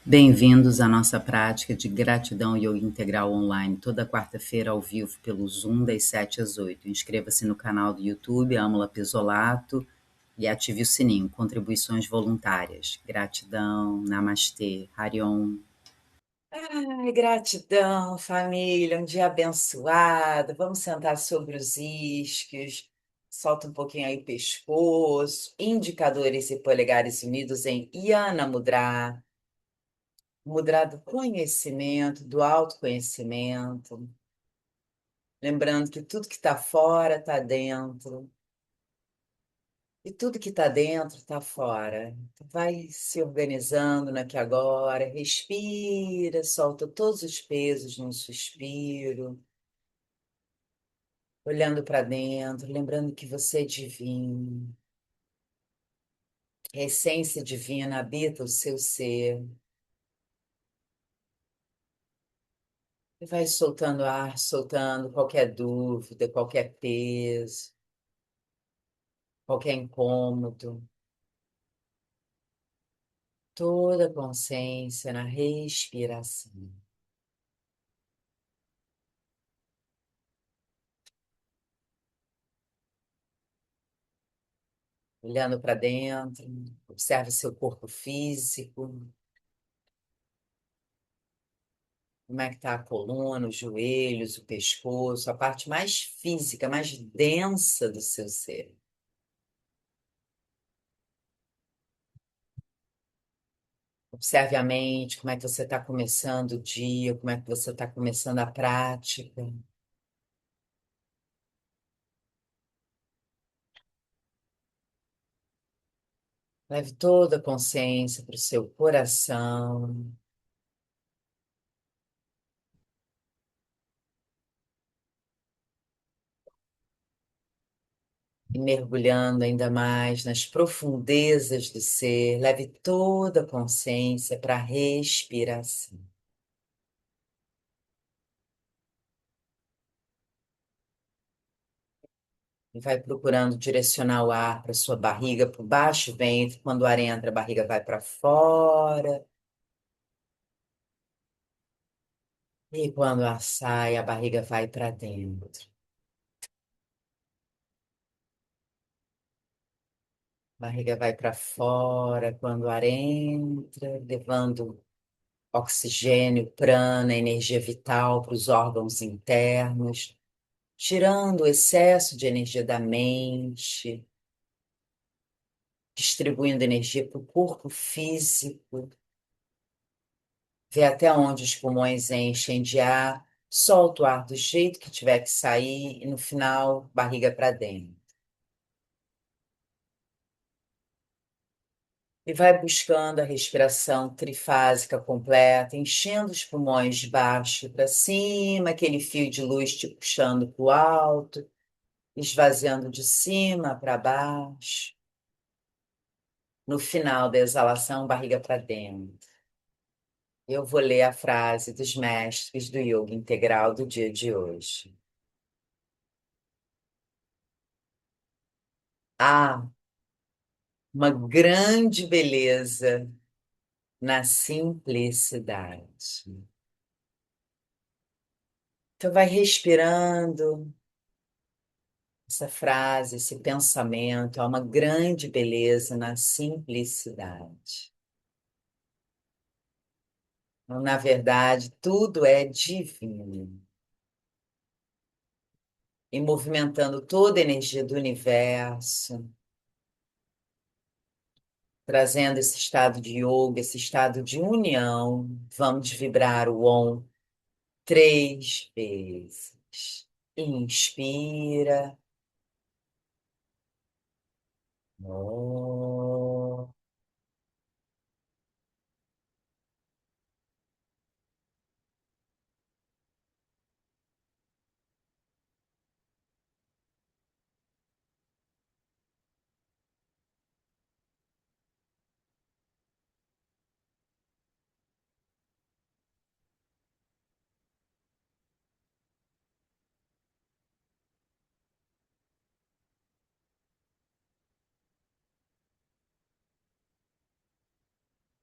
Bem-vindos à nossa prática de gratidão yoga integral online, toda quarta-feira ao vivo pelo Zoom, das 7 às 8. Inscreva-se no canal do YouTube Amala Pesolato e ative o sininho, contribuições voluntárias. Gratidão, Namastê, Hariom. Ai, gratidão, família, um dia abençoado. Vamos sentar sobre os isquios, solta um pouquinho aí o pescoço, indicadores e polegares unidos em Yana Mudra, mudra do conhecimento, do autoconhecimento. Lembrando que tudo que está fora está dentro, e tudo que está dentro está fora. Então, vai se organizando no aqui e agora, respira, solta todos os pesos num suspiro. Olhando para dentro, lembrando que você é divino, a essência divina habita o seu ser. E vai soltando ar, soltando qualquer dúvida, qualquer peso, qualquer incômodo. Toda a consciência na respiração. Olhando para dentro, observe seu corpo físico, como é que está a coluna, os joelhos, o pescoço, a parte mais física, mais densa do seu ser. Observe a mente, como é que você está começando o dia, como é que você está começando a prática. Leve toda a consciência para o seu coração e mergulhando ainda mais nas profundezas do ser. Leve toda a consciência para a respiração. E vai procurando direcionar o ar para sua barriga, para o baixo ventre. Quando o ar entra, a barriga vai para fora. E quando o ar sai, a barriga vai para dentro. Barriga vai para fora quando o ar entra, levando oxigênio, prana, energia vital para os órgãos internos, tirando o excesso de energia da mente, distribuindo energia para o corpo físico. Vê até onde os pulmões enchem de ar, solta o ar do jeito que tiver que sair e no final, barriga para dentro. E vai buscando a respiração trifásica completa, enchendo os pulmões de baixo para cima, aquele fio de luz te puxando para o alto, esvaziando de cima para baixo. No final da exalação, barriga para dentro. Eu vou ler a frase dos mestres do Yoga Integral do dia de hoje. Há uma grande beleza na simplicidade. Então, vai respirando essa frase, esse pensamento. Há uma grande beleza na simplicidade. Então, na verdade, tudo é divino. E movimentando toda a energia do universo, trazendo esse estado de yoga, esse estado de união. Vamos vibrar o Om 3 vezes. Inspira. Om.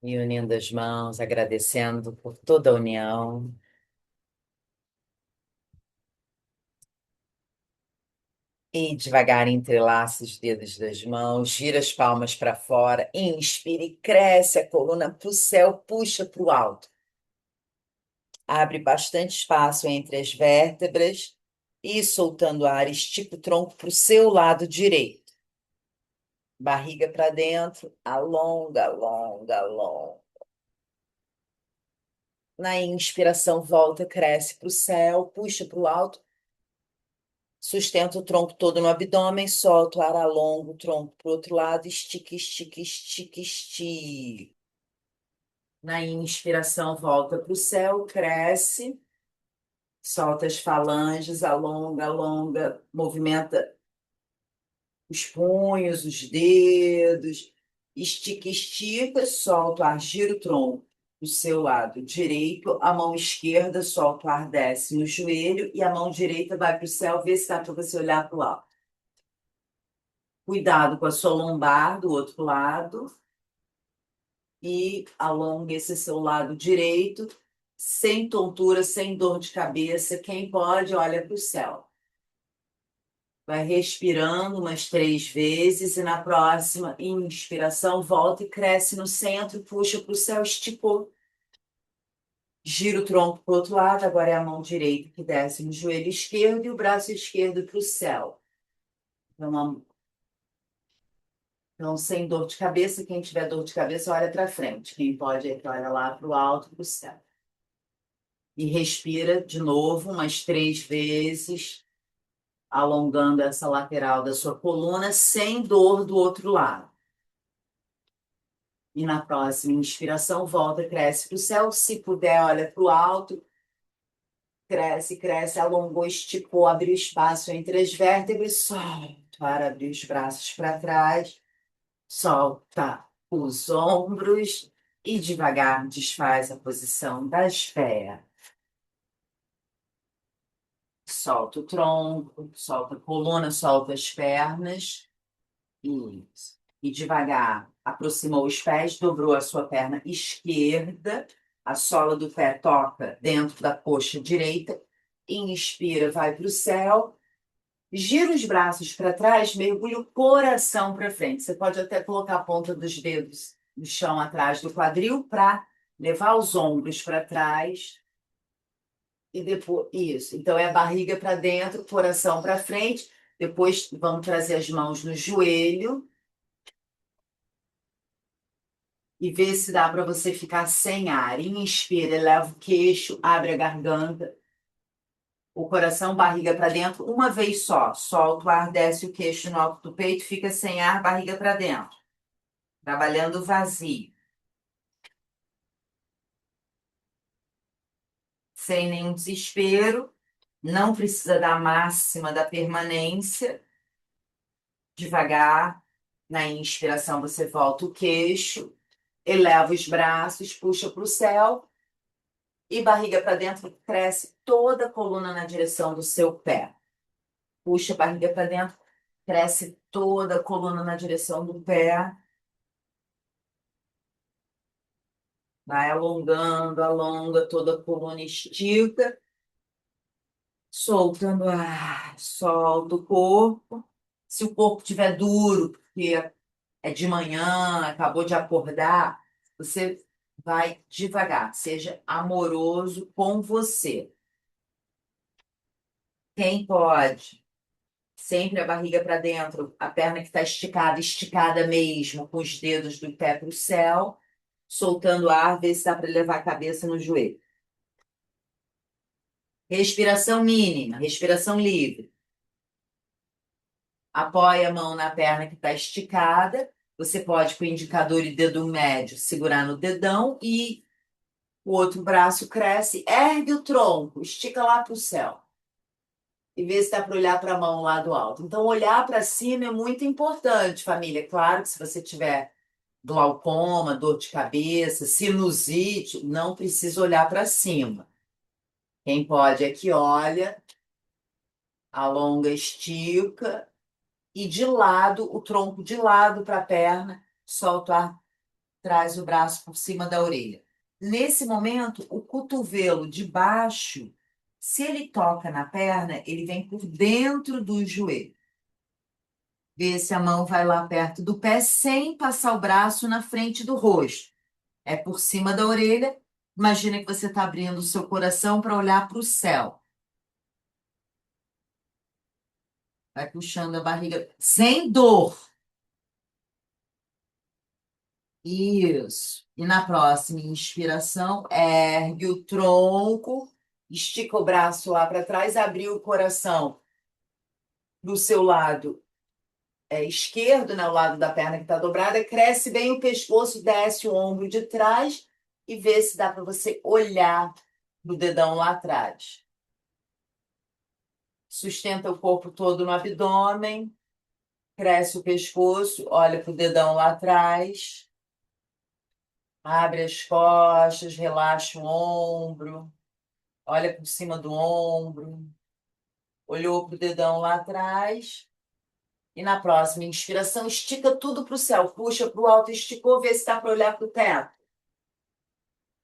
E unindo as mãos, agradecendo por toda a união. E devagar entrelaça os dedos das mãos, gira as palmas para fora, inspire, cresce a coluna para o céu, puxa para o alto. Abre bastante espaço entre as vértebras e, soltando ar, estica o tronco para o seu lado direito. Barriga para dentro, alonga, alonga, alonga. Na inspiração, volta, cresce para o céu, puxa para o alto. Sustenta o tronco todo no abdômen, solta o ar, alonga o tronco para o outro lado, estica, estica, estica, estica. Na inspiração, volta para o céu, cresce, solta as falanges, alonga, alonga, movimenta os punhos, os dedos, estica, estica, solta o ar, gira o tronco do seu lado direito, a mão esquerda solta o ar, desce no joelho e a mão direita vai para o céu, vê se dá para você olhar para o lado. Cuidado com a sua lombar do outro lado e alonga esse seu lado direito, sem tontura, sem dor de cabeça. Quem pode, olha para o céu. Vai respirando umas 3 vezes e na próxima inspiração, volta e cresce no centro, puxa para o céu, esticou. Gira o tronco para o outro lado, agora é a mão direita que desce no joelho esquerdo e o braço esquerdo para o céu. Então, sem dor de cabeça, quem tiver dor de cabeça, olha para frente. Quem pode, olha lá para o alto, para o céu. E respira de novo umas 3 vezes, alongando essa lateral da sua coluna, sem dor do outro lado. E na próxima inspiração, volta, cresce para o céu. Se puder, olha para o alto. Cresce, cresce, alongou, esticou, abriu espaço entre as vértebras. Solta para abrir os braços para trás. Solta os ombros e devagar desfaz a posição das pernas. Solta o tronco, solta a coluna, solta as pernas. Isso. E devagar aproximou os pés, dobrou a sua perna esquerda, a sola do pé toca dentro da coxa direita. Inspira, vai para o céu. Gira os braços para trás, mergulha o coração para frente. Você pode até colocar a ponta dos dedos no chão atrás do quadril para levar os ombros para trás. E depois, isso. Então é a barriga para dentro, coração para frente. Depois vamos trazer as mãos no joelho e ver se dá para você ficar sem ar. Inspira, eleva o queixo, abre a garganta. O coração, barriga para dentro, uma vez só. Solta o ar, desce o queixo no alto do peito, fica sem ar, barriga para dentro. Trabalhando vazio. Sem nenhum desespero. Não precisa da máxima da permanência. Devagar. Na inspiração, você volta o queixo, eleva os braços, puxa para o céu. E barriga para dentro, cresce toda a coluna na direção do seu pé. Puxa a barriga para dentro, cresce toda a coluna na direção do pé. Vai alongando, alonga toda a coluna, estica. Soltando ar, solta o corpo. Se o corpo estiver duro, porque é de manhã, acabou de acordar, você vai devagar. Seja amoroso com você. Quem pode? Sempre a barriga para dentro, a perna que está esticada, esticada mesmo, com os dedos do pé para o céu, soltando ar, vê se dá para levar a cabeça no joelho. Respiração mínima, respiração livre. Apoia a mão na perna que está esticada. Você pode, com o indicador e dedo médio, segurar no dedão e o outro braço cresce, ergue o tronco, estica lá para o céu. E vê se dá para olhar para a mão lá do alto. Então, olhar para cima é muito importante, família. Claro que se você tiver glaucoma, dor de cabeça, sinusite, não precisa olhar para cima. Quem pode é que olha, alonga, estica e de lado, o tronco de lado para a perna, solta o ar, traz o braço por cima da orelha. Nesse momento, o cotovelo de baixo, se ele toca na perna, ele vem por dentro do joelho. Vê se a mão vai lá perto do pé sem passar o braço na frente do rosto. É por cima da orelha. Imagina que você está abrindo o seu coração para olhar para o céu. Vai puxando a barriga sem dor. Isso. E na próxima inspiração, ergue o tronco, estica o braço lá para trás, abre o coração do seu lado esquerdo, né, o lado da perna que está dobrada, cresce bem o pescoço, desce o ombro de trás e vê se dá para você olhar no dedão lá atrás. Sustenta o corpo todo no abdômen, cresce o pescoço, olha para o dedão lá atrás, abre as costas, relaxa o ombro, olha por cima do ombro, olhou para o dedão lá atrás. E na próxima inspiração, estica tudo para o céu, puxa para o alto, esticou, vê se dá para olhar para o teto.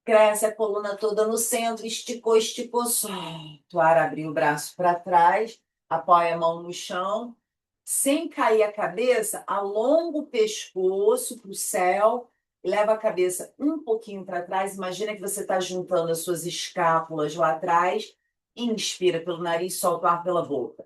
Cresce a coluna toda no centro, esticou, esticou, solta o ar, abriu o braço para trás, apoia a mão no chão, sem cair a cabeça, alonga o pescoço para o céu, leva a cabeça um pouquinho para trás, imagina que você está juntando as suas escápulas lá atrás, inspira pelo nariz, solta o ar pela boca.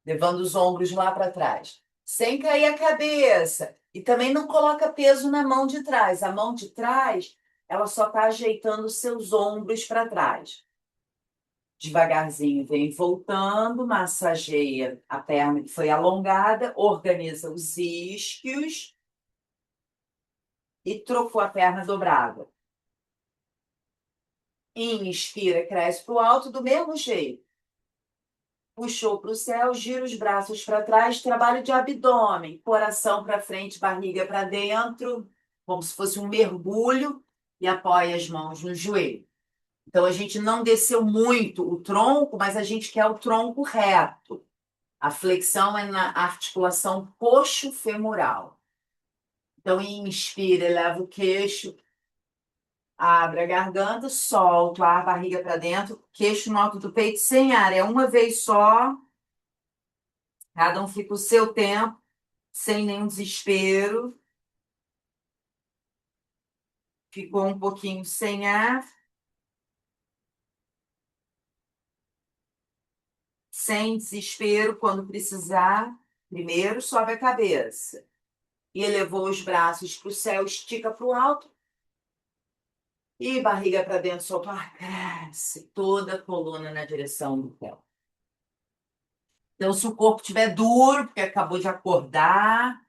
Levando os ombros lá para trás, sem cair a cabeça. E também não coloca peso na mão de trás. A mão de trás, ela só está ajeitando os seus ombros para trás. Devagarzinho, vem voltando, massageia a perna que foi alongada, organiza os isquios e trocou a perna dobrada. Inspira, cresce para o alto do mesmo jeito. Puxou para o céu, gira os braços para trás, trabalho de abdômen, coração para frente, barriga para dentro, como se fosse um mergulho, e apoia as mãos no joelho. Então, a gente não desceu muito o tronco, mas a gente quer o tronco reto. A flexão é na articulação coxo-femoral. Então, inspira, eleva o queixo, abre a garganta, solta o ar, barriga para dentro, queixo no alto do peito, sem ar. É uma vez só. Cada um fica o seu tempo, sem nenhum desespero. Ficou um pouquinho sem ar. Sem desespero, quando precisar. Primeiro, sobe a cabeça. E elevou os braços para o céu, estica para o alto. E barriga para dentro, solta o ar, cresce toda a coluna na direção do pé. Então, se o corpo estiver duro, porque acabou de acordar,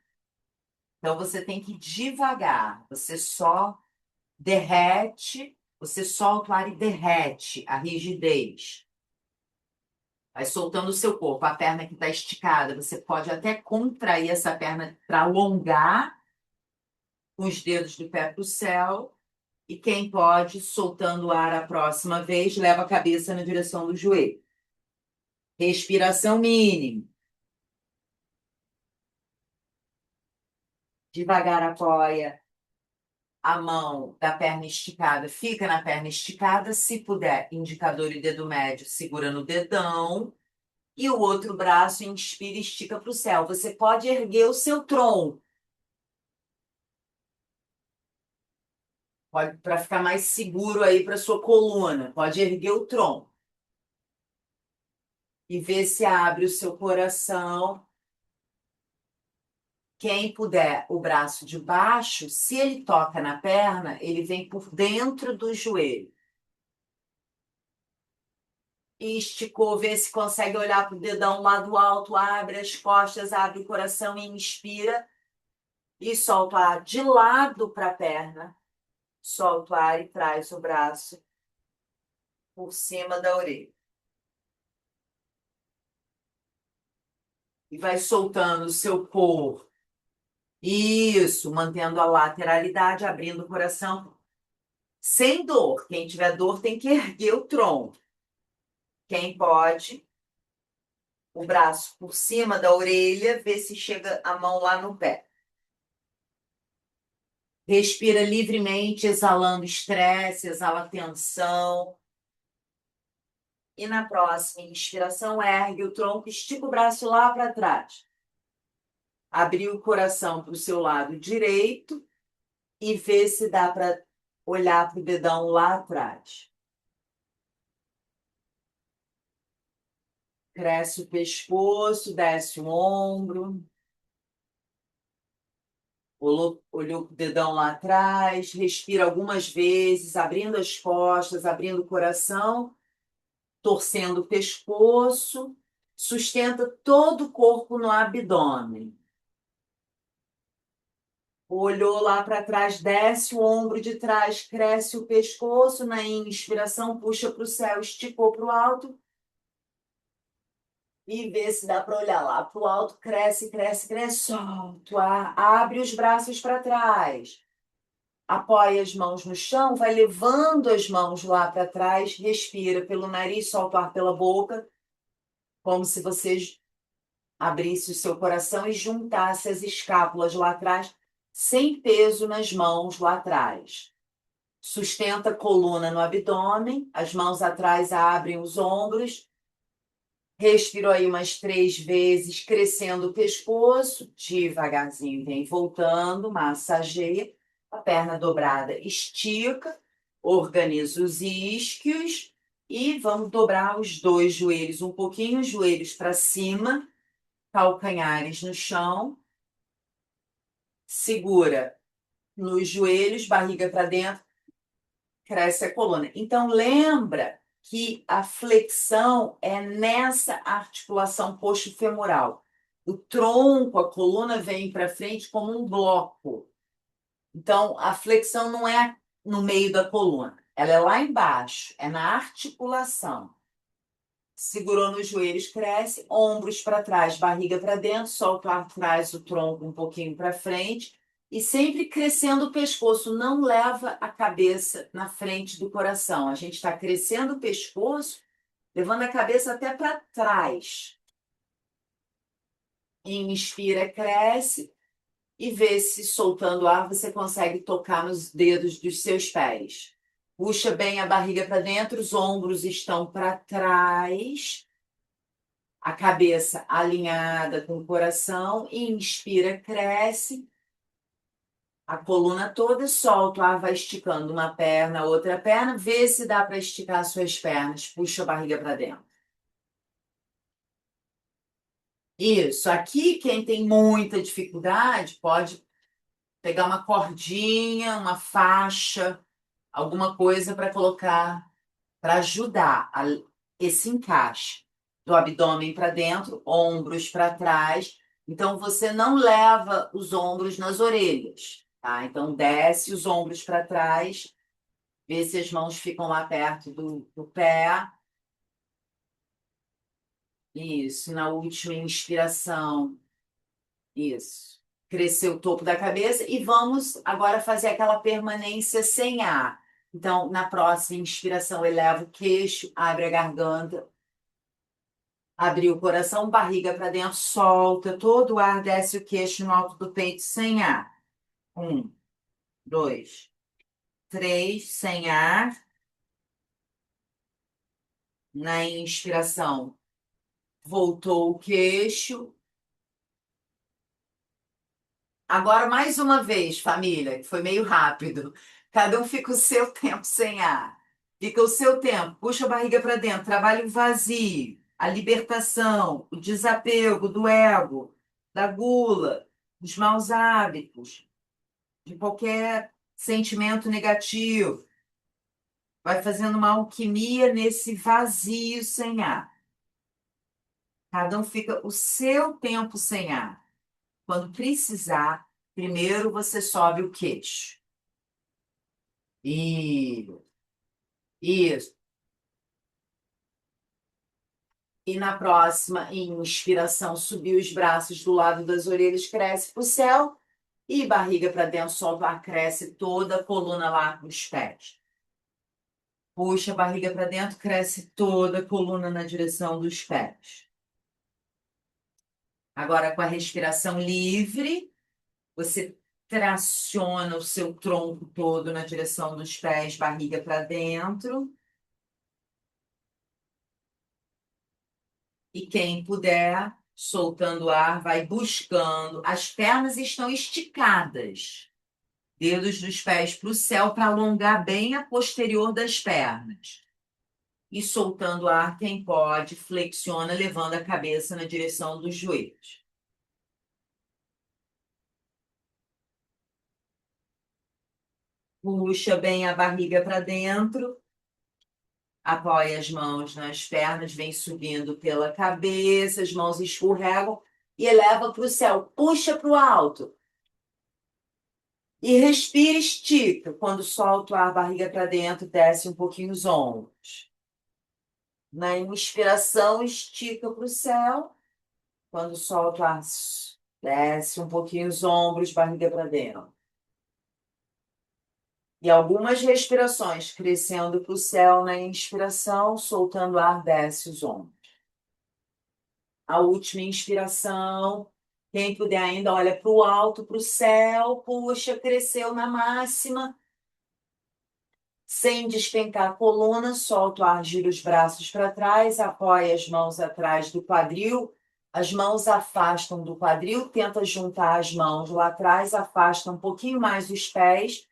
então você tem que ir devagar. Você só derrete, você solta o ar e derrete a rigidez. Vai soltando o seu corpo. A perna que está esticada, você pode até contrair essa perna para alongar com os dedos do pé para o céu. E quem pode, soltando o ar a próxima vez, leva a cabeça na direção do joelho. Respiração mínima. Devagar apoia a mão da perna esticada, fica na perna esticada, se puder, indicador e dedo médio, segura no dedão, e o outro braço inspira e estica para o céu. Você pode erguer o seu tronco, pode para ficar mais seguro aí para sua coluna, pode erguer o tronco. E ver se abre o seu coração. Quem puder, o braço de baixo, se ele toca na perna, ele vem por dentro do joelho. E esticou, vê se consegue olhar para o dedão lá do alto, abre as costas, abre o coração e inspira. E solta o ar de lado para a perna. Solta o ar e traz o braço por cima da orelha. E vai soltando o seu corpo. Isso, mantendo a lateralidade, abrindo o coração. Sem dor. Quem tiver dor tem que erguer o tronco. Quem pode, o braço por cima da orelha, vê se chega a mão lá no pé. Respira livremente, exalando estresse, exala tensão. E na próxima inspiração, ergue o tronco, estica o braço lá para trás. Abrir o coração para o seu lado direito e ver se dá para olhar para o dedão lá atrás. Cresce o pescoço, desce o ombro. Olhou o dedão lá atrás, respira algumas vezes, abrindo as costas, abrindo o coração, torcendo o pescoço, sustenta todo o corpo no abdômen. Olhou lá para trás, desce o ombro de trás, cresce o pescoço, na inspiração, puxa para o céu, esticou para o alto, e vê se dá para olhar lá para o alto, cresce, cresce, cresce, solta o ar, abre os braços para trás. Apoia as mãos no chão, vai levando as mãos lá para trás, respira pelo nariz, solta o ar pela boca, como se você abrisse o seu coração e juntasse as escápulas lá atrás, sem peso nas mãos lá atrás. Sustenta a coluna no abdômen, as mãos atrás abrem os ombros. Respirou aí umas 3 vezes, crescendo o pescoço, devagarzinho vem voltando, massageia, a perna dobrada, estica, organiza os isquios e vamos dobrar os 2 joelhos um pouquinho, os joelhos para cima, calcanhares no chão, segura nos joelhos, barriga para dentro, cresce a coluna. Então lembra que a flexão é nessa articulação coxo-femoral. O tronco, a coluna vem para frente como um bloco. Então, a flexão não é no meio da coluna, ela é lá embaixo, é na articulação. Segurou nos joelhos, cresce, ombros para trás, barriga para dentro, solta o ar, traz o tronco um pouquinho para frente e sempre crescendo o pescoço, não leva a cabeça na frente do coração. A gente está crescendo o pescoço, levando a cabeça até para trás. Inspira, cresce e vê se soltando o ar você consegue tocar nos dedos dos seus pés. Puxa bem a barriga para dentro, os ombros estão para trás. A cabeça alinhada com o coração, inspira, cresce, a coluna toda, solta, o ar vai esticando uma perna, outra perna, vê se dá para esticar as suas pernas, puxa a barriga para dentro. Isso, aqui quem tem muita dificuldade pode pegar uma cordinha, uma faixa, alguma coisa para colocar, para ajudar esse encaixe do abdômen para dentro, ombros para trás. Então, você não leva os ombros nas orelhas, tá? Então, desce os ombros para trás, vê se as mãos ficam lá perto do pé. Isso, na última inspiração. Isso. Crescer o topo da cabeça e vamos agora fazer aquela permanência sem ar. Então, na próxima inspiração, eleva o queixo, abre a garganta, abre o coração, barriga para dentro, solta todo o ar, desce o queixo no alto do peito sem ar. 1, 2, 3, sem ar. Na inspiração, voltou o queixo. Agora, mais uma vez, família, que foi meio rápido. Cada um fica o seu tempo sem ar. Fica o seu tempo. Puxa a barriga para dentro. Trabalha o vazio, a libertação, o desapego do ego, da gula, dos maus hábitos, de qualquer sentimento negativo. Vai fazendo uma alquimia nesse vazio sem ar. Cada um fica o seu tempo sem ar. Quando precisar, primeiro você sobe o queixo. Isso. E na próxima, inspiração, subir os braços do lado das orelhas, cresce para o céu. E barriga para dentro, solta o ar, cresce toda a coluna lá para os pés. Puxa a barriga para dentro, cresce toda a coluna na direção dos pés. Agora, com a respiração livre, você traciona o seu tronco todo na direção dos pés, barriga para dentro. E quem puder, soltando o ar, vai buscando. As pernas estão esticadas. Dedos dos pés para o céu para alongar bem a posterior das pernas. E soltando o ar, quem pode, flexiona, levando a cabeça na direção dos joelhos. Puxa bem a barriga para dentro. Apoia as mãos nas pernas, vem subindo pela cabeça, as mãos escorregam e eleva para o céu. Puxa para o alto. E respira, estica. Quando solta o ar, barriga para dentro, desce um pouquinho os ombros. Na inspiração, estica para o céu. Quando solta o ar, desce um pouquinho os ombros, barriga para dentro. E algumas respirações, crescendo para o céu na inspiração, soltando o ar, desce os ombros. A última inspiração. Quem puder ainda, olha para o alto, para o céu, puxa, cresceu na máxima. Sem despencar a coluna, solta o ar, gira os braços para trás, apoia as mãos atrás do quadril, as mãos afastam do quadril, tenta juntar as mãos lá atrás, afasta um pouquinho mais os pés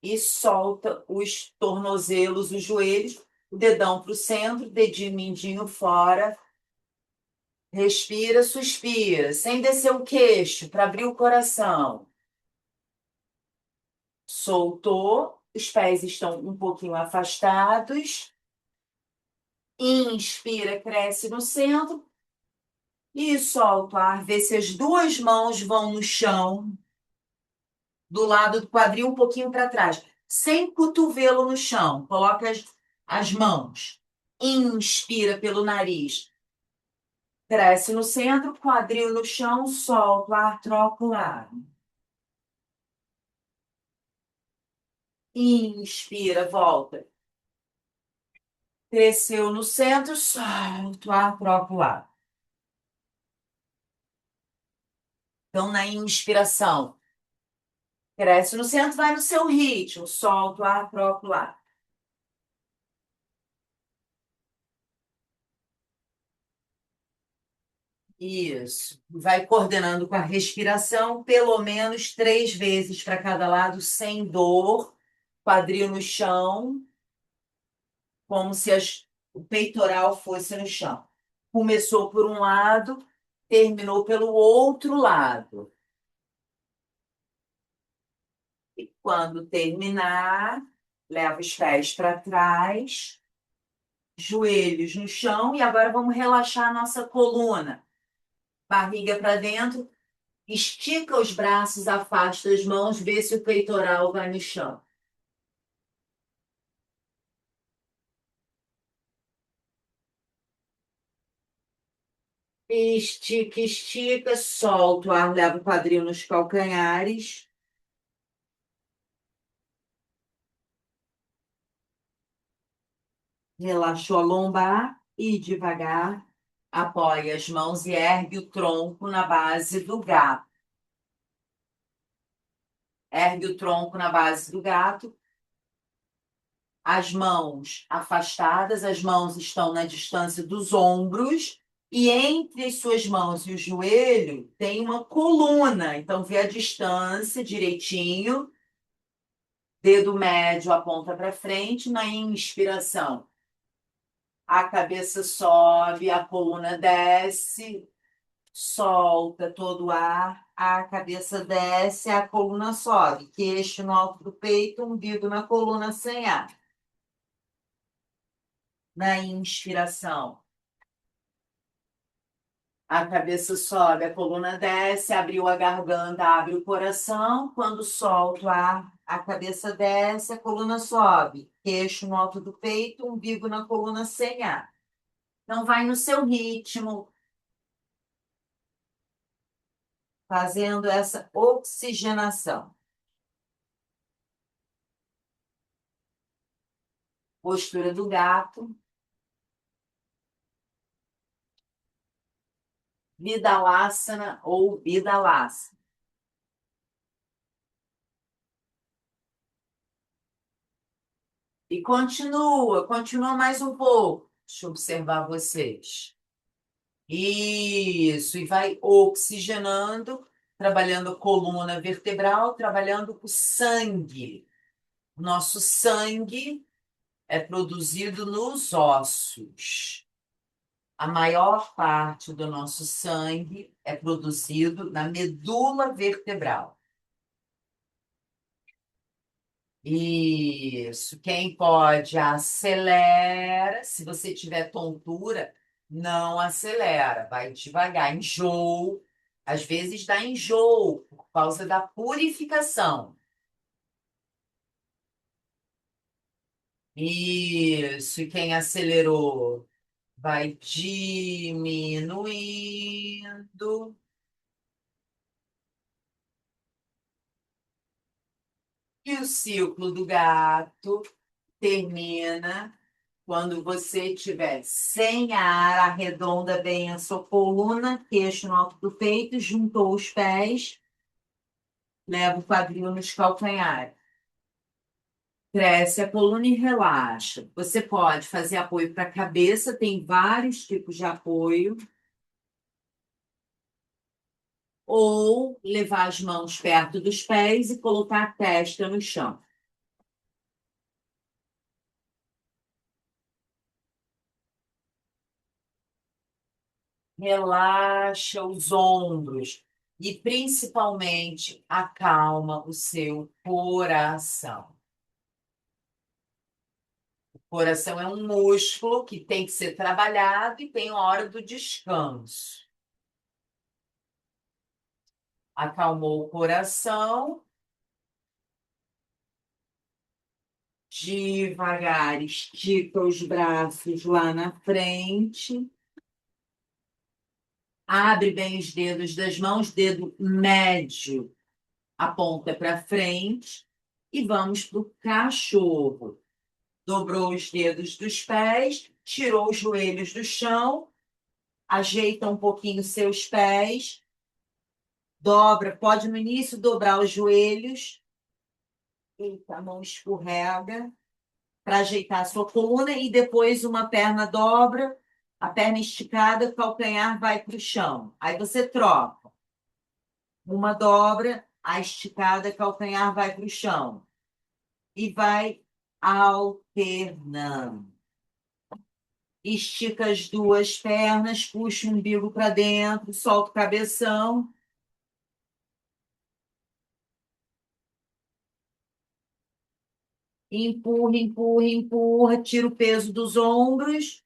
e solta os tornozelos, os joelhos, o dedão para o centro, dedinho mindinho fora. Respira, suspira, sem descer o queixo, para abrir o coração. Soltou, os pés estão um pouquinho afastados. Inspira, cresce no centro. E solta o ar. Vê se as duas mãos vão no chão, do lado do quadril, um pouquinho para trás. Sem cotovelo no chão. Coloca as mãos. Inspira pelo nariz. Cresce no centro, quadril no chão, solta o ar, troca o lado. Inspira, volta. Cresceu no centro, solta o ar, troca o lado. Então, na inspiração, cresce no centro, vai no seu ritmo, solta o ar, troca o lado. Isso. Vai coordenando com a respiração, pelo menos 3 vezes para cada lado, sem dor. Quadril no chão, como se o peitoral fosse no chão. Começou por um lado, terminou pelo outro lado. E quando terminar, leva os pés para trás, joelhos no chão, e agora vamos relaxar a nossa coluna. Barriga para dentro. Estica os braços, afasta as mãos, vê se o peitoral vai no chão. Estica, estica, solta o ar, leva o quadril nos calcanhares. Relaxou a lombar e devagar apoia as mãos e ergue o tronco na base do gato. Ergue o tronco na base do gato. As mãos afastadas, as mãos estão na distância dos ombros. E entre as suas mãos e o joelho tem uma coluna. Então, vê a distância direitinho. Dedo médio aponta para frente. Na inspiração, a cabeça sobe, a coluna desce. Solta todo o ar. A cabeça desce, a coluna sobe. Queixo no alto do peito, umbigo na coluna sem ar. Na inspiração, a cabeça sobe, a coluna desce, abriu a garganta, abre o coração. Quando solta o ar, a cabeça desce, a coluna sobe. Queixo no alto do peito, umbigo na coluna sem ar. Então, vai no seu ritmo, fazendo essa oxigenação. Postura do gato. Vidalasana ou Vidalasana. E continua mais um pouco. Deixa eu observar vocês. Isso, e vai oxigenando, trabalhando a coluna vertebral, trabalhando o sangue. Nosso sangue é produzido nos ossos. A maior parte do nosso sangue é produzido na medula vertebral. Isso. Quem pode acelera. Se você tiver tontura, não acelera, vai devagar. Enjoo. Às vezes dá enjoo por causa da purificação. Isso. E quem acelerou vai diminuindo. E o ciclo do gato termina quando você estiver sem ar, arredonda bem a sua coluna, queixo no alto do peito, juntou os pés, leva o quadril nos calcanhares. Cresce a coluna e relaxa. Você pode fazer apoio para a cabeça, tem vários tipos de apoio, ou levar as mãos perto dos pés e colocar a testa no chão. Relaxa os ombros e principalmente acalma o seu coração. O coração é um músculo que tem que ser trabalhado e tem a hora do descanso. Acalmou o coração, devagar estica os braços lá na frente. Abre bem os dedos das mãos, dedo médio aponta para frente e vamos para o cachorro. Dobrou os dedos dos pés, tirou os joelhos do chão, ajeita um pouquinho seus pés, dobra, pode no início dobrar os joelhos. Eita, a mão escorrega para ajeitar a sua coluna e depois uma perna dobra, a perna esticada, o calcanhar vai para o chão. Aí você troca. Uma dobra, a esticada, calcanhar vai para o chão. E vai alternando. Estica as duas pernas, puxa o umbigo para dentro, solta o cabeção. Empurra, empurra, empurra, tira o peso dos ombros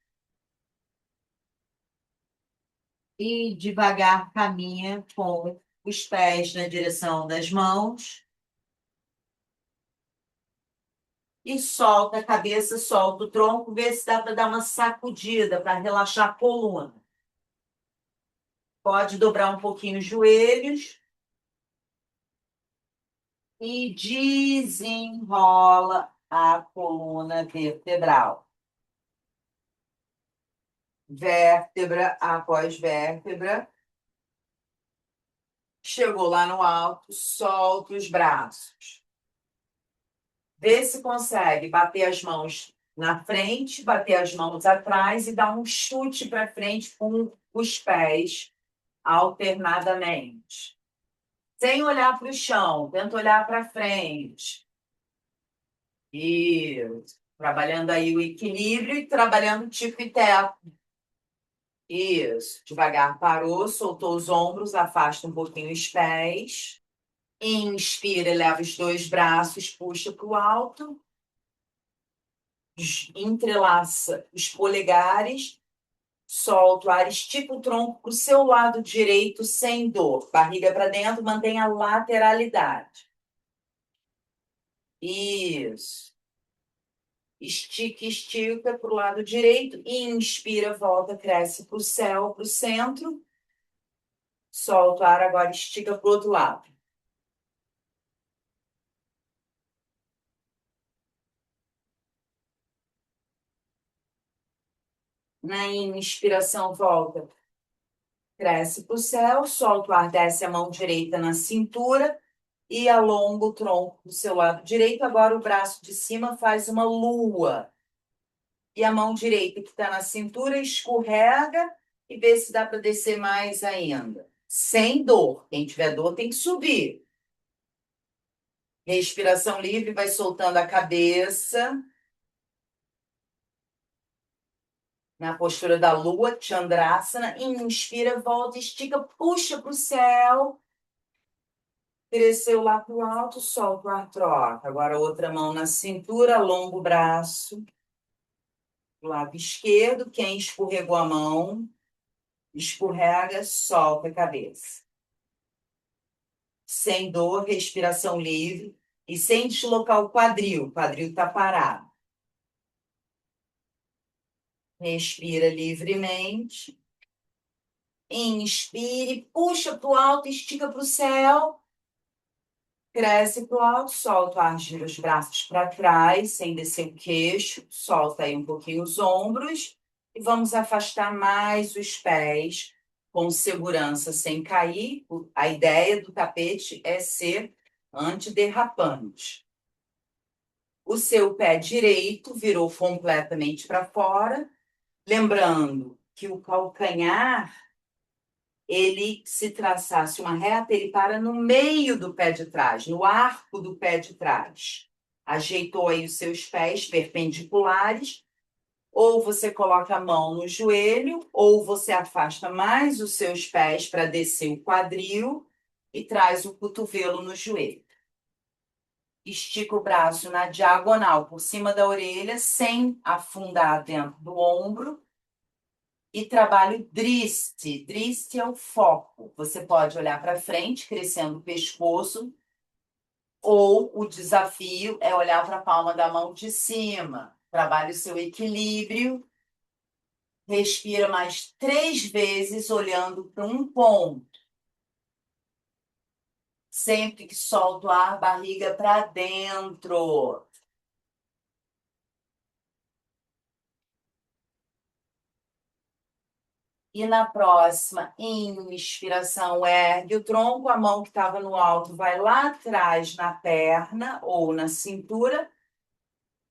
e devagar caminha com os pés na direção das mãos. E solta a cabeça, solta o tronco, vê se dá para dar uma sacudida, para relaxar a coluna. Pode dobrar um pouquinho os joelhos e desenrola a coluna vertebral. Vértebra após vértebra. Chegou lá no alto, solta os braços. Vê se consegue bater as mãos na frente, bater as mãos atrás e dar um chute para frente com os pés alternadamente. Sem olhar para o chão, tenta olhar para frente. Isso. Trabalhando aí o equilíbrio e trabalhando tico e teto. Isso. Devagar parou, soltou os ombros, afasta um pouquinho os pés. Inspira, eleva os dois braços, puxa para o alto. Entrelaça os polegares. Solta o ar, estica o tronco para o seu lado direito sem dor. Barriga para dentro, mantenha a lateralidade. Isso. Estica, estica para o lado direito. Inspira, volta, cresce para o céu, para o centro. Solta o ar, agora estica para o outro lado. Na inspiração, volta. Cresce para o céu, solta o ar, desce a mão direita na cintura. e alonga o tronco do seu lado direito. Agora o braço de cima faz uma lua. E a mão direita que está na cintura escorrega e vê se dá para descer mais ainda. Sem dor. Quem tiver dor tem que subir. Respiração livre, vai soltando a cabeça. Na postura da lua, Chandrasana. Inspira, volta, estica, puxa para o céu. Cresceu lá para o alto, solta o ar, troca. Agora outra mão na cintura, alonga o braço. Lado esquerdo, quem escorregou a mão, escorrega, solta a cabeça. Sem dor, respiração livre e sem deslocar o quadril. O quadril está parado. Respira livremente. Inspire, puxa para o alto, estica para o céu. Cresce para o alto, solta o ar, gira os braços para trás, sem descer o queixo. Solta aí um pouquinho os ombros. E vamos afastar mais os pés, com segurança, sem cair. A ideia do tapete é ser antiderrapante. O seu pé direito virou completamente para fora. Lembrando que o calcanhar, ele, se traçasse uma reta, ele para no meio do pé de trás, no arco do pé de trás. Ajeitou aí os seus pés perpendiculares, ou você coloca a mão no joelho, ou você afasta mais os seus pés para descer o quadril e traz o cotovelo no joelho. Estica o braço na diagonal, por cima da orelha, sem afundar dentro do ombro. E trabalho Driste. Driste é o foco. Você pode olhar para frente, crescendo o pescoço, ou o desafio é olhar para a palma da mão de cima. Trabalhe o seu equilíbrio. Respira mais 3 vezes, olhando para um ponto. Sempre que solta o ar, barriga para dentro. E na próxima inspiração, ergue o tronco, a mão que estava no alto vai lá atrás na perna ou na cintura,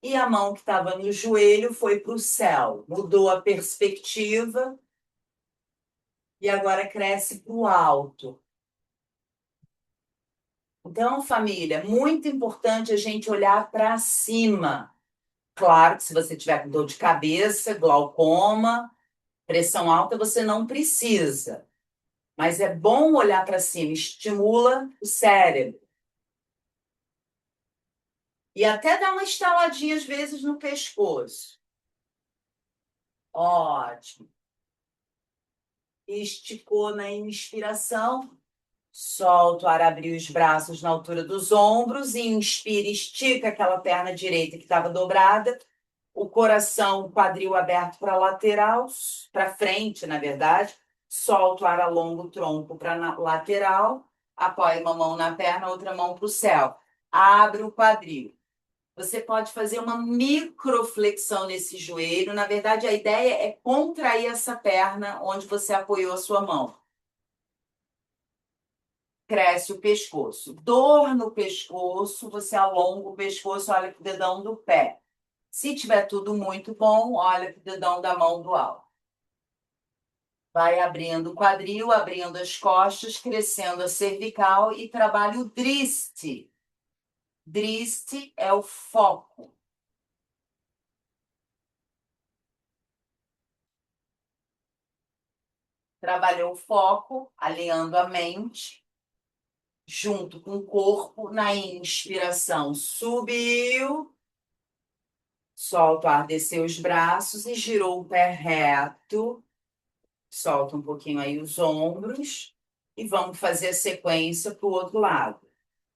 e a mão que estava no joelho foi para o céu. Mudou a perspectiva e agora cresce para o alto. Então, família, muito importante a gente olhar para cima. Claro que se você tiver com dor de cabeça, glaucoma, pressão alta, você não precisa. Mas é bom olhar para cima, estimula o cérebro. E até dá uma estaladinha, às vezes, no pescoço. Ótimo. Esticou na inspiração. Solta o ar, abrir os braços na altura dos ombros. Inspira, estica aquela perna direita que estava dobrada. O coração, o quadril aberto para a lateral, para frente, na verdade. Solta o ar, alonga o tronco para a lateral. Apoia uma mão na perna, outra mão para o céu. Abre o quadril. Você pode fazer uma microflexão nesse joelho. Na verdade, a ideia é contrair essa perna onde você apoiou a sua mão. Cresce o pescoço. Dor no pescoço, você alonga o pescoço, olha para o dedão do pé. Se tiver tudo muito bom, olha para o dedão da mão do alto. Vai abrindo o quadril, abrindo as costas, crescendo a cervical e trabalha o Driste. Driste é o foco. Trabalhou o foco, alinhando a mente, junto com o corpo, na inspiração. Subiu, solta o ar, desceu os braços e girou o pé reto. Solta um pouquinho aí os ombros e vamos fazer a sequência para o outro lado.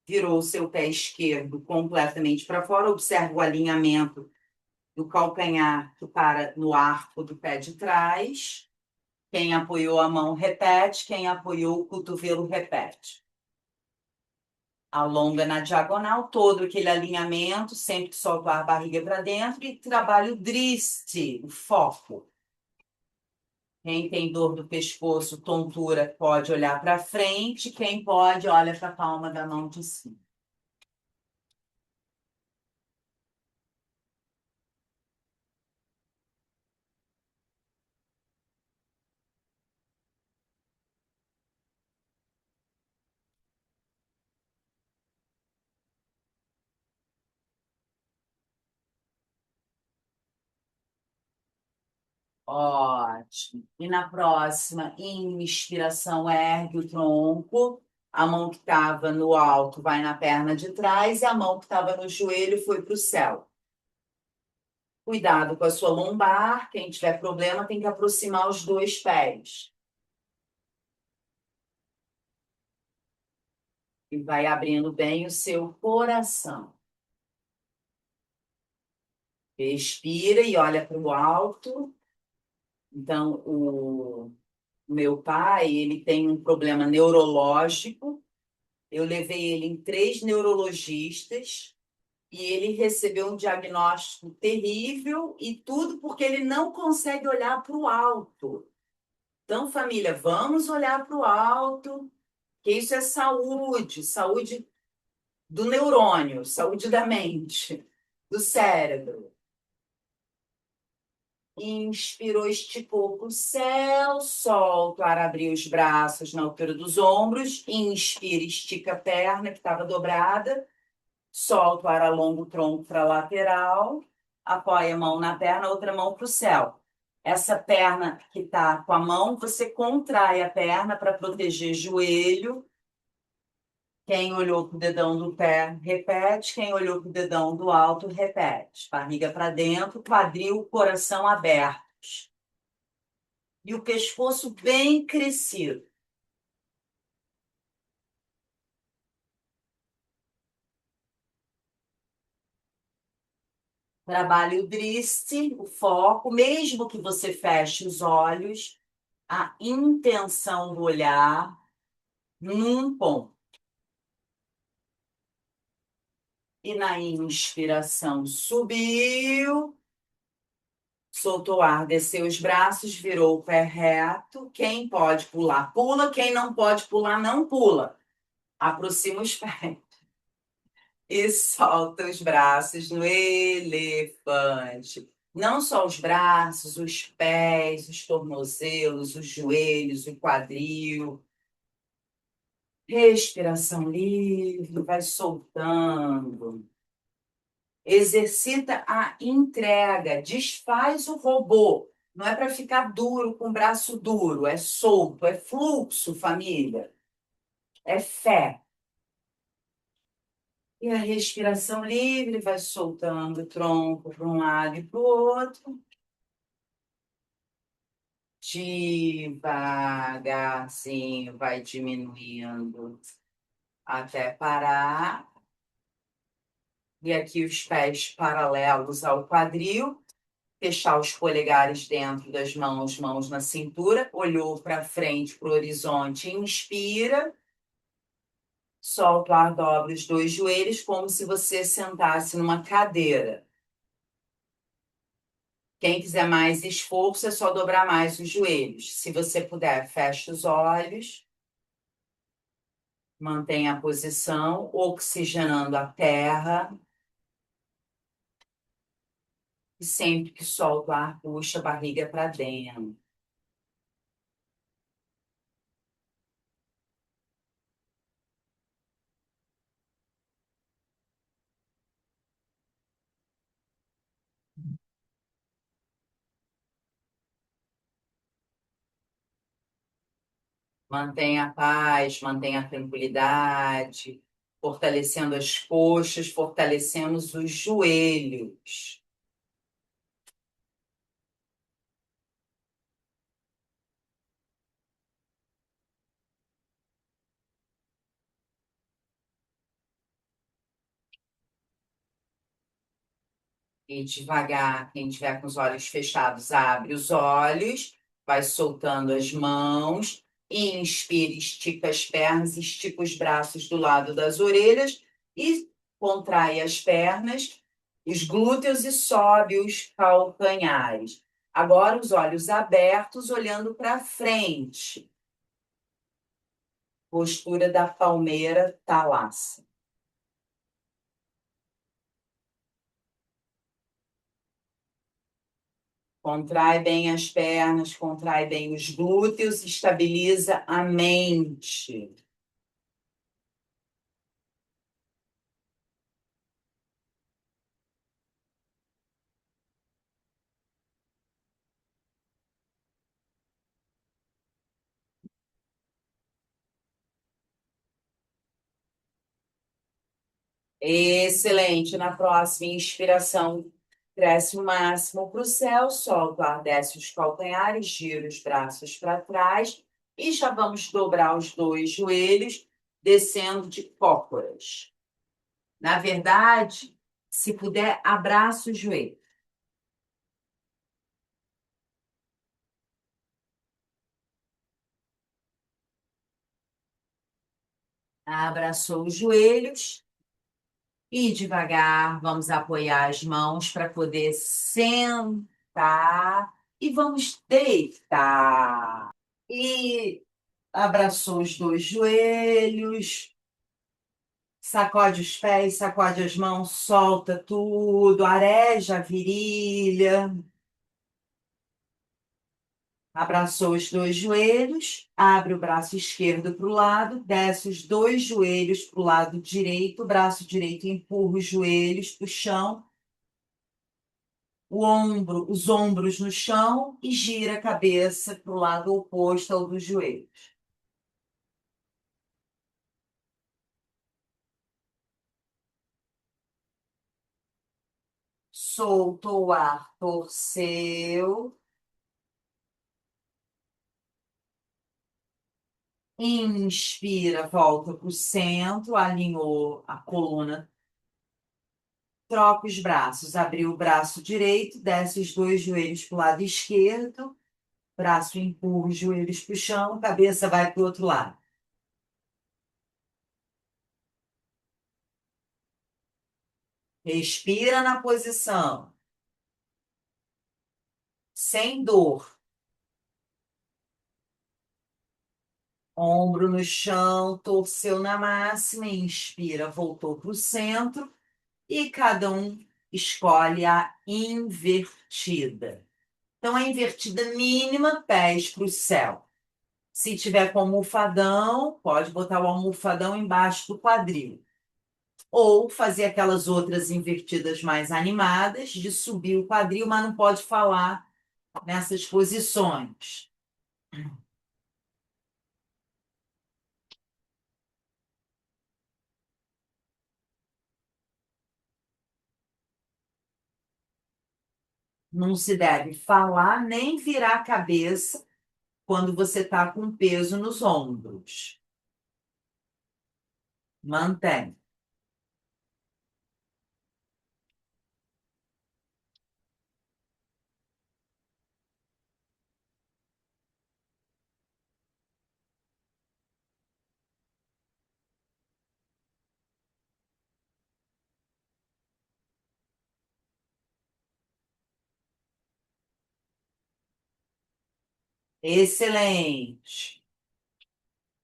Virou o seu pé esquerdo completamente para fora, observa o alinhamento do calcanhar que para no arco do pé de trás. Quem apoiou a mão, repete. Quem apoiou o cotovelo, repete. Alonga na diagonal, todo aquele alinhamento, sempre que solta a barriga para dentro e trabalha o Driste, o foco. Quem tem dor do pescoço, tontura, pode olhar para frente. Quem pode, olha para a palma da mão de cima. Ótimo. E na próxima, inspiração, ergue o tronco. A mão que estava no alto vai na perna de trás e a mão que estava no joelho foi para o céu. Cuidado com a sua lombar. Quem tiver problema tem que aproximar os dois pés. E vai abrindo bem o seu coração. Respira e olha para o alto. Então, o meu pai, ele tem um problema neurológico. Eu levei ele em 3 neurologistas e ele recebeu um diagnóstico terrível e tudo porque ele não consegue olhar para o alto. Então, família, vamos olhar para o alto, que isso é saúde, saúde do neurônio, saúde da mente, do cérebro. Inspirou, esticou para o céu, solta o ar, abriu os braços na altura dos ombros, inspira, estica a perna que estava dobrada, solta o ar, alonga o tronco para a lateral, apoia a mão na perna, outra mão para o céu. Essa perna que está com a mão, você contrai a perna para proteger joelho. Quem olhou para o dedão do pé, repete. Quem olhou para o dedão do alto, repete. Barriga para dentro, quadril, coração abertos. E o pescoço bem crescido. Trabalhe o driste, o foco, mesmo que você feche os olhos, a intenção do olhar num ponto. E na inspiração subiu, soltou o ar, desceu os braços, virou o pé reto. Quem pode pular, pula. Quem não pode pular, não pula. Aproxima os pés. E solta os braços no elefante. Não só os braços, os pés, os tornozelos, os joelhos, o quadril. Respiração livre, vai soltando. Exercita a entrega, desfaz o robô. Não é para ficar duro, com o braço duro, é solto, é fluxo, família. É fé. E a respiração livre vai soltando o tronco para um lado e para o outro. Devagarzinho vai diminuindo até parar. E aqui os pés paralelos ao quadril. Fechar os polegares dentro das mãos, mãos na cintura. Olhou para frente, para o horizonte. Inspira. Solta o ar, dobra os dois joelhos, como se você sentasse numa cadeira. Quem quiser mais esforço, é só dobrar mais os joelhos. Se você puder, feche os olhos. Mantenha a posição, oxigenando a terra. E sempre que solta o ar, puxa a barriga para dentro. Mantenha a paz, mantenha a tranquilidade. Fortalecendo as coxas, fortalecemos os joelhos. E devagar, quem estiver com os olhos fechados, abre os olhos, vai soltando as mãos, inspira, estica as pernas, estica os braços do lado das orelhas e contrai as pernas, os glúteos e sobe os calcanhares. Agora os olhos abertos, olhando para frente. Postura da palmeira Thalasana. Contrai bem as pernas, contrai bem os glúteos, estabiliza a mente. Excelente. Na próxima inspiração, cresce o máximo para o céu, solta o ar, desce os calcanhares, gira os braços para trás e já vamos dobrar os dois joelhos, descendo de cócoras. Na verdade, se puder, abraça o joelho. Abraçou os joelhos e devagar vamos apoiar as mãos para poder sentar e vamos deitar. E abraçou os dois joelhos, sacode os pés, sacode as mãos, solta tudo, areja a virilha. Abraçou os dois joelhos, abre o braço esquerdo para o lado, desce os dois joelhos para o lado direito, o braço direito empurra os joelhos para o chão, os ombros no chão e gira a cabeça para o lado oposto ao dos joelhos. Soltou o ar, torceu. Inspira, volta para o centro, alinhou a coluna. Troca os braços, abriu o braço direito, desce os dois joelhos para o lado esquerdo, braço empurra os joelhos para o chão, cabeça vai para o outro lado. Respira na posição, sem dor. Ombro no chão, torceu na máxima, inspira, voltou para o centro e cada um escolhe a invertida. Então, a invertida mínima, pés para o céu. Se tiver com almofadão, pode botar o almofadão embaixo do quadril. Ou fazer aquelas outras invertidas mais animadas, de subir o quadril, mas não pode falar nessas posições. Não se deve falar nem virar a cabeça quando você está com peso nos ombros. Mantém. Excelente.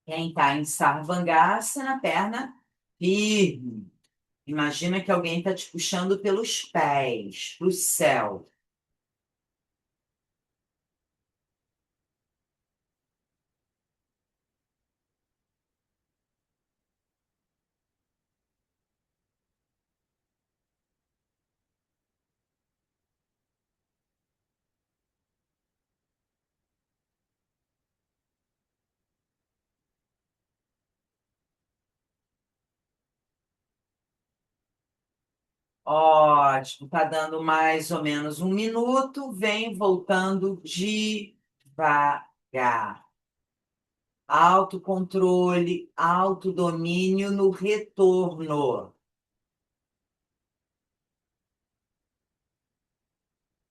Quem está em Sarvangasana, perna firme. Imagina que alguém está te puxando pelos pés, para o céu. Ótimo, está dando mais ou menos um minuto. Vem voltando devagar. Autocontrole, autodomínio no retorno.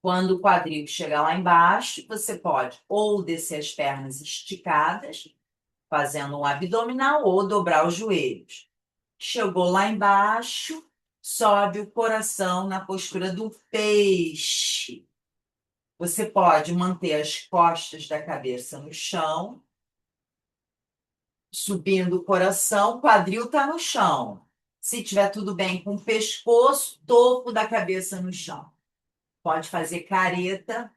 Quando o quadril chegar lá embaixo, você pode ou descer as pernas esticadas, fazendo um abdominal, ou dobrar os joelhos. Chegou lá embaixo, sobe o coração na postura do peixe. Você pode manter as costas da cabeça no chão, subindo o coração, quadril está no chão. Se tiver tudo bem com o pescoço, topo da cabeça no chão. Pode fazer careta.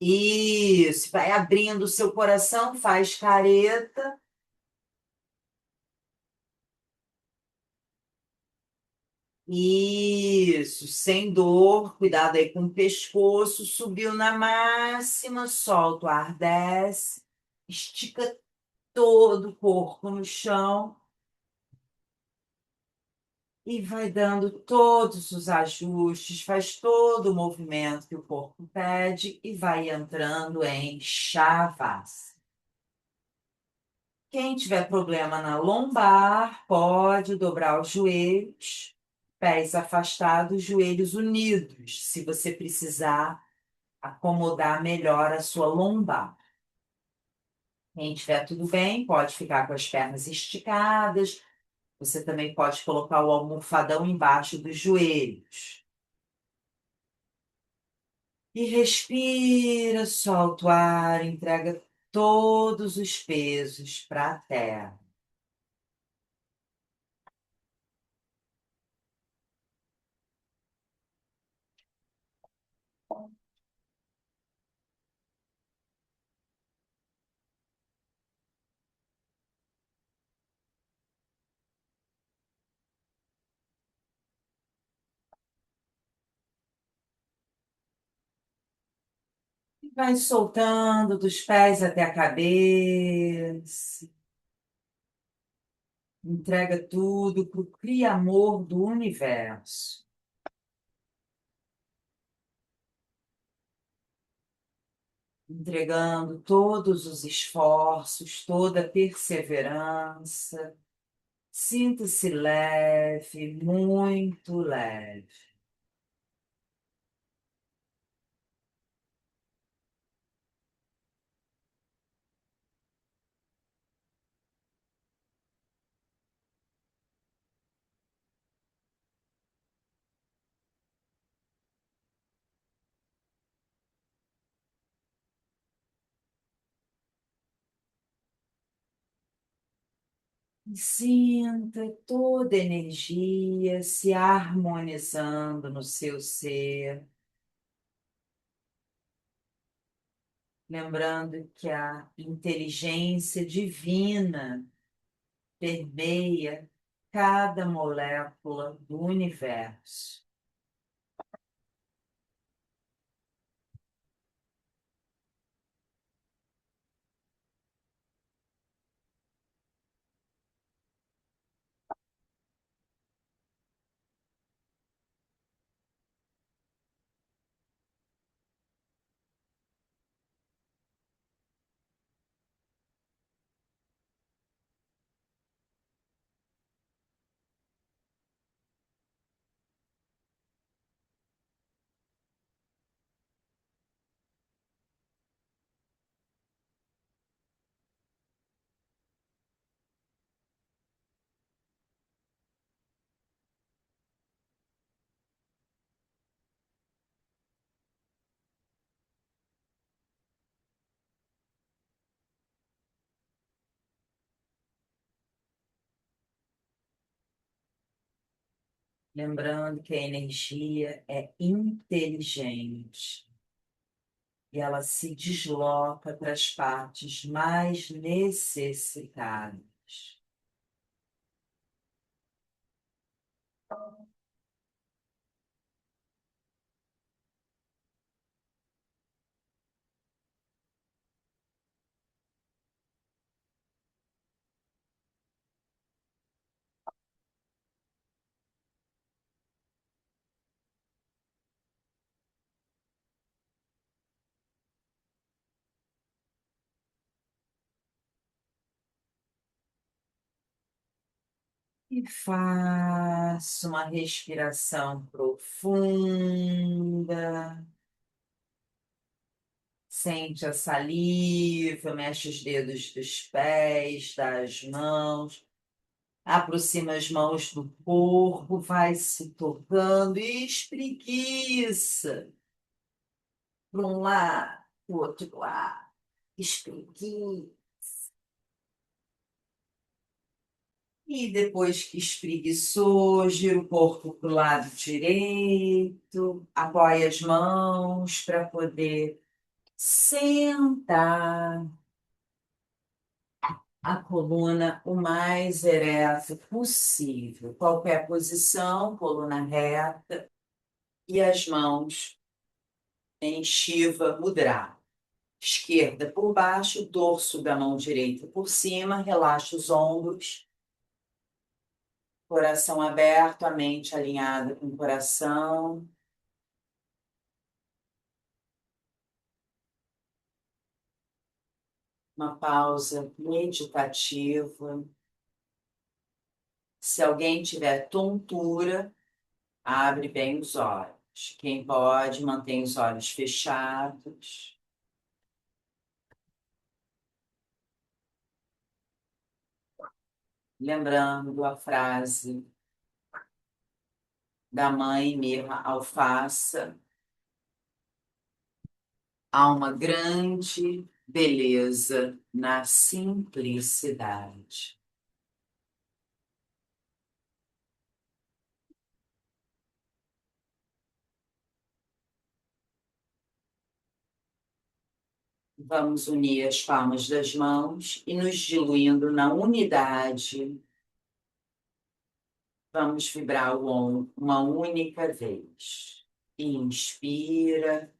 Isso, vai abrindo o seu coração, faz careta. Isso, sem dor, cuidado aí com o pescoço, subiu na máxima, solta o ar, desce, estica todo o corpo no chão e vai dando todos os ajustes, faz todo o movimento que o corpo pede e vai entrando em Shavasana. Quem tiver problema na lombar, pode dobrar os joelhos, pés afastados, joelhos unidos, se você precisar acomodar melhor a sua lombar. Quem tiver tudo bem, pode ficar com as pernas esticadas. Você também pode colocar o almofadão embaixo dos joelhos. E respira, solta o ar, entrega todos os pesos para a terra. Vai soltando dos pés até a cabeça. Entrega tudo para o Criamor do universo. Entregando todos os esforços, toda a perseverança. Sinta-se leve, muito leve. E sinta toda a energia se harmonizando no seu ser. Lembrando que a inteligência divina permeia cada molécula do universo. Lembrando que a energia é inteligente e ela se desloca para as partes mais necessitadas. E faça uma respiração profunda. Sente a saliva, mexe os dedos dos pés, das mãos, aproxima as mãos do corpo, vai se tocando e espreguiça para um lado, para o outro lado, espreguiça. E depois que espreguiçou, gira o corpo para o lado direito, apoia as mãos para poder sentar a coluna o mais ereta possível. Qualquer posição, coluna reta e as mãos em Shiva Mudra. Esquerda por baixo, dorso da mão direita por cima, relaxa os ombros, coração aberto, a mente alinhada com o coração. Uma pausa meditativa. Se alguém tiver tontura, abre bem os olhos. Quem pode, mantém os olhos fechados. Lembrando a frase da mãe Mirra Alfaça: há uma grande beleza na simplicidade. Vamos unir as palmas das mãos e nos diluindo na unidade. Vamos vibrar o ombro uma única vez. Inspira.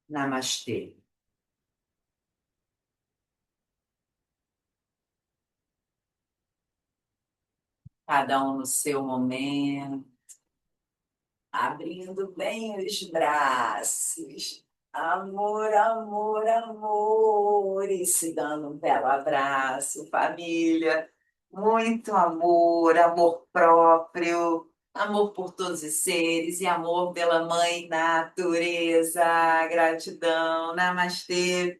Namastê. Cada um no seu momento, abrindo bem os braços. Amor, amor, amor. E se dando um belo abraço, família. Muito amor, amor próprio, amor por todos os seres e amor pela mãe natureza. Gratidão. Namastê.